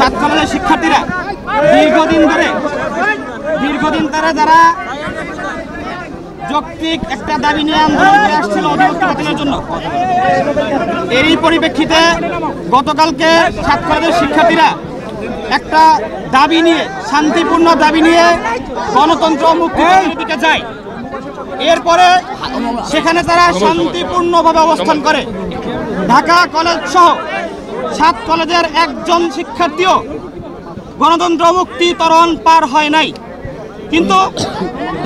সাত কলেজের শিক্ষার্থীরা দীর্ঘদিন ধরে যারা যৌক্তিক একটা দাবি নিয়ে আন্দোলন করে আসছিল অধিভুক্তি বাতিলের জন্য, এরই পরিপ্রেক্ষিতে গতকালকে সাত কলেজের শিক্ষার্থীরা একটা দাবি নিয়ে, শান্তিপূর্ণ দাবি নিয়ে গণতন্ত্র মুক্তির দিকে যায়। এরপরে সেখানে তারা শান্তিপূর্ণভাবে অবস্থান করে। ঢাকা কলেজ সহ সাত কলেজের একজন শিক্ষার্থীও গণতন্ত্র মুক্তি ত্বরণ পার হয় নাই। কিন্তু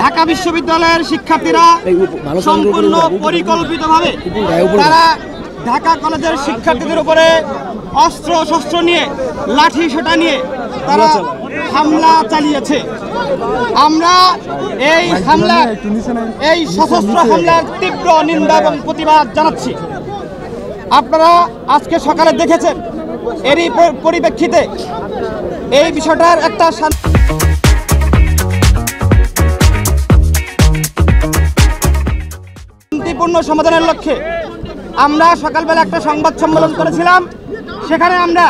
ঢাকা বিশ্ববিদ্যালয়ের শিক্ষার্থীরা সম্পূর্ণ পরিকল্পিতভাবে তারা ঢাকা কলেজের শিক্ষার্থীদের উপরে অস্ত্র শস্ত্র নিয়ে, লাঠি সোঁটা নিয়ে তারা হামলা চালিয়েছে। আমরা এই সশস্ত্র হামলার তীব্র নিন্দা এবং প্রতিবাদ জানাচ্ছি। আপনারা আজকে সকালে দেখেছেন, এরই পরিপ্রেক্ষিতে এই বিষয়টার একটা শান্তিপূর্ণ সমাধানের লক্ষ্যে আমরা সকালবেলা একটা সংবাদ সম্মেলন করেছিলাম। সেখানে আমরা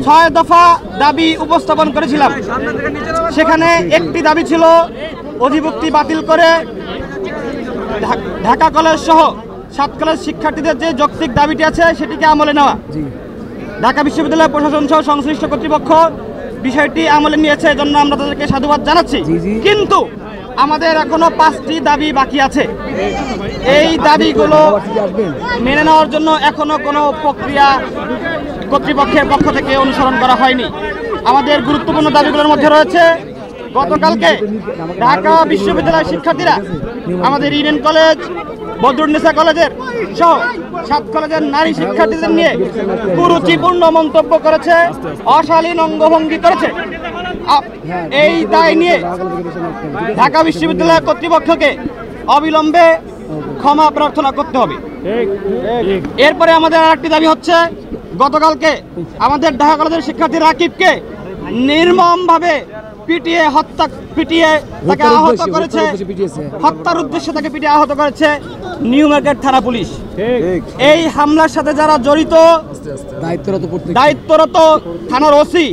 6 দফা দাবি উপস্থাপন করেছিলাম। সেখানে একটি দাবি ছিল অধিভুক্তি বাতিল করে ঢাকা কলেজ সহ সাত কলেজ শিক্ষার্থীদের যে যৌক্তিক দাবিটি আছে সেটিকে আমলে নেওয়া। ঢাকা বিশ্ববিদ্যালয় প্রশাসন সহ সংশ্লিষ্ট কর্তৃপক্ষ বিষয়টি আমলে নিয়েছে, এজন্য আমরা তাদেরকে সাধুবাদ জানাচ্ছি। কিন্তু আমাদের এখনো 5টি দাবি বাকি আছে। এই দাবিগুলো মেনে নেওয়ার জন্য এখনো কোনো প্রক্রিয়া কর্তৃপক্ষের পক্ষ থেকে অনুসরণ করা হয়নি। আমাদের গুরুত্বপূর্ণ দাবিগুলোর মধ্যে রয়েছে, গতকালকে ঢাকা বিশ্ববিদ্যালয়ের শিক্ষার্থীরা আমাদের ইডেন কলেজ, বদরুন্নেসা কলেজের সহ সাত কলেজের নারী শিক্ষার্থীদের নিয়ে কুরুচিপূর্ণ মন্তব্য করেছে, অশালীন অঙ্গভঙ্গি করেছে। এই দায় নিয়ে ঢাকা বিশ্ববিদ্যালয় কর্তৃপক্ষকে অবিলম্বে ক্ষমা প্রার্থনা করতে হবে। এরপরে আমাদের আরেকটি দাবি হচ্ছে, গতকালকে আমাদের ঢাকা কলেজের শিক্ষার্থী রাকিবকে নির্মমভাবে পিটিয়ে তাকে আহত করেছে, হত্যার উদ্দেশ্যে তাকে পিটিয়ে আহত করেছে নিউ মার্কেট থানা পুলিশ। এই হামলার সাথে যারা জড়িত, দায়িত্বরত থানার ওসি,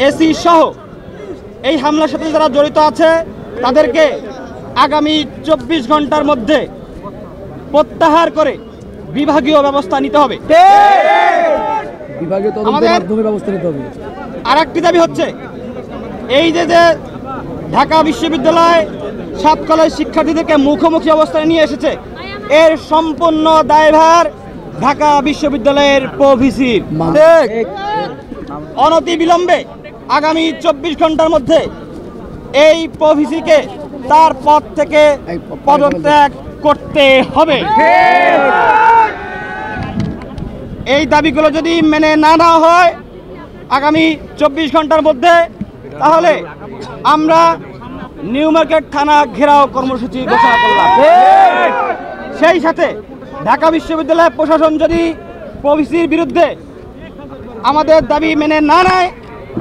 এসি সহ এই হামলার সাথে যারা জড়িত আছে তাদেরকে আগামী 24 ঘন্টার মধ্যে প্রত্যাহার করে বিভাগীয় ব্যবস্থা নিতে হবে। আরেকটি দাবি হচ্ছে, এই যে ঢাকা বিশ্ববিদ্যালয় সাত কলেজ শিক্ষার্থীদেরকে মুখোমুখি অবস্থায় নিয়ে এসেছে, এর সম্পূর্ণ দায়ভার ঢাকা বিশ্ববিদ্যালয়ের প্রভিসির। অনতিবিলম্বে আগামী 24 ঘন্টার মধ্যে এই প্রভিসিকে তার পদ থেকে পদত্যাগ করতে হবে। এই দাবিগুলো যদি মেনে না নেওয়া হয় আগামী 24 ঘন্টার মধ্যে, তাহলে আমরা নিউ মার্কেট থানা ঘেরাও কর্মসূচি ঘোষণা করলাম। সেই সাথে ঢাকা বিশ্ববিদ্যালয় প্রশাসন যদি প্রভিসির বিরুদ্ধে আমাদের দাবি মেনে না নেয়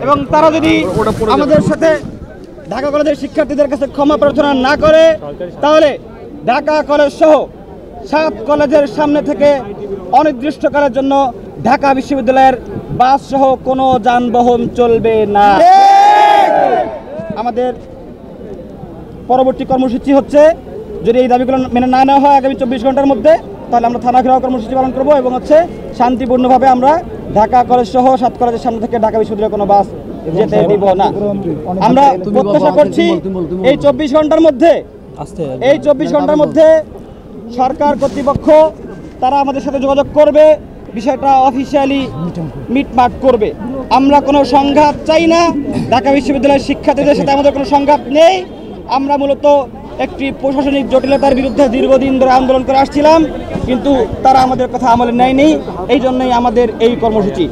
এবং তারা যদি আমাদের সাথে ঢাকা কলেজের শিক্ষার্থীদের কাছে ক্ষমা প্রার্থনা না করে, তাহলে ঢাকা কলেজ সহ সাত কলেজের সামনে থেকে অনির্দিষ্টকালের জন্য ঢাকা বিশ্ববিদ্যালয়ের বাস সহ কোনো যানবাহন চলবে না। আমাদের পরবর্তী কর্মসূচি হচ্ছে, যদি এই দাবিগুলো মেনে না নেওয়া হয় আগামী 24 ঘন্টার মধ্যে, তাহলে আমরা থানা ঘেরাও কর্মসূচি পালন করব এবং শান্তিপূর্ণভাবে আমরা ঢাকা কলেজ সহ সাত কলেজের সামনে থেকে ঢাকা বিশ্ববিদ্যালয়ের কোনো বাস যেতে দিব না। আমরা প্রত্যাশা করছি এই 24 ঘন্টার মধ্যে সরকার কর্তৃপক্ষ তারা আমাদের সাথে যোগাযোগ করবে, বিষয়টা অফিসিয়ালি মিটমাট করবে। আমরা কোনো সংঘাত চাই না, ঢাকা বিশ্ববিদ্যালয়ের শিক্ষার্থীদের সাথে আমাদের কোনো সংঘাত নেই। আমরা মূলত একটি প্রশাসনিক জটিলতার বিরুদ্ধে দীর্ঘদিন ধরে আন্দোলন করে আসছিলাম, কিন্তু তারা আমাদের কথা আমলে নেয়নি। এই জন্যই আমাদের এই কর্মসূচি।